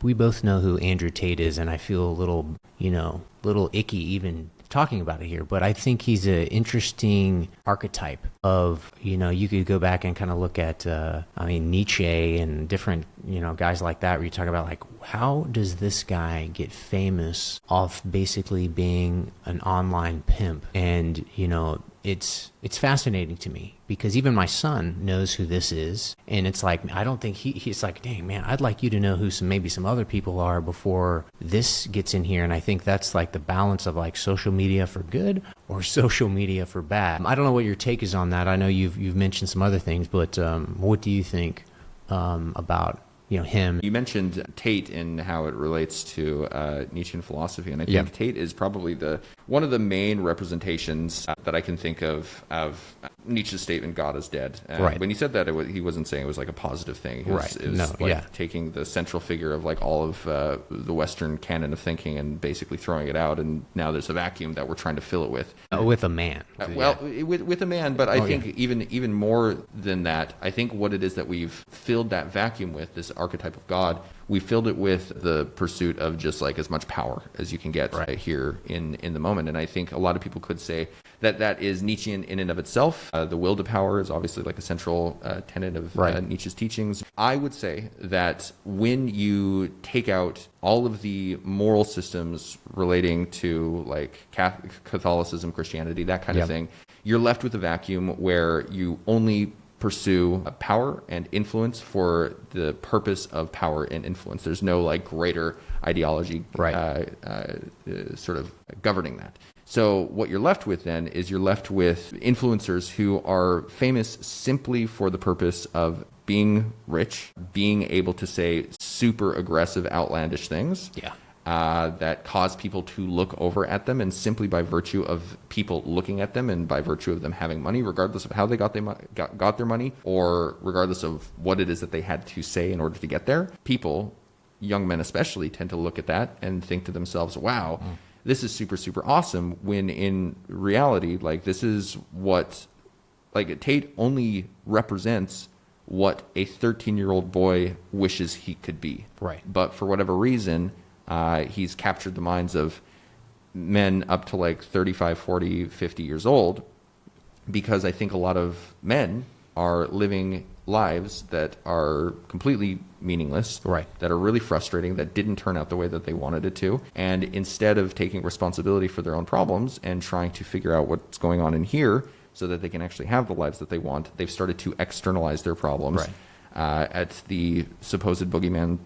we both know who Andrew Tate is, and I feel a little icky even talking about it here, but I think he's an interesting archetype of, you could go back and kind of look at, Nietzsche and different, guys like that, where you talk about like, how does this guy get famous off basically being an online pimp? And, it's fascinating to me because even my son knows who this is. And it's like, I don't think he's like, dang man, I'd like you to know who maybe some other people are before this gets in here. And I think that's like the balance of like social media for good or social media for bad. I don't know what your take is on that. I know you've mentioned some other things, but what do you think about him? You mentioned Tate and how it relates to Nietzschean philosophy, and I think Tate is probably one of the main representations that I can think of Nietzsche's statement, "God is dead." Right. When he said that, he wasn't saying it was like a positive thing. It was taking the central figure of like all of the Western canon of thinking and basically throwing it out, and now there's a vacuum that we're trying to fill it with. With a man. With a man, but I think even more than that, I think what it is that we've filled that vacuum with, this archetype of God, we filled it with the pursuit of just like as much power as you can get here in the moment. And I think a lot of people could say that is Nietzschean in and of itself. The will to power is obviously like a central tenet of Nietzsche's teachings. I would say that when you take out all of the moral systems relating to like Catholicism, Christianity, that kind of thing, you're left with a vacuum where you only pursue power and influence for the purpose of power and influence. There's no like greater ideology sort of governing that. So what you're left with then is you're left with influencers who are famous simply for the purpose of being rich, being able to say super aggressive, outlandish things. That cause people to look over at them, and simply by virtue of people looking at them and by virtue of them having money, regardless of how they got their money, or regardless of what it is that they had to say in order to get there, people, young men especially, tend to look at that and think to themselves, wow, this is super, super awesome, when in reality, like, this is what, like, Tate only represents what a 13-year-old boy wishes he could be. Right. But for whatever reason, he's captured the minds of men up to like 35, 40, 50 years old, because I think a lot of men are living lives that are completely meaningless, that are really frustrating, that didn't turn out the way that they wanted it to. And instead of taking responsibility for their own problems and trying to figure out what's going on in here so that they can actually have the lives that they want, they've started to externalize their problems at the supposed boogeyman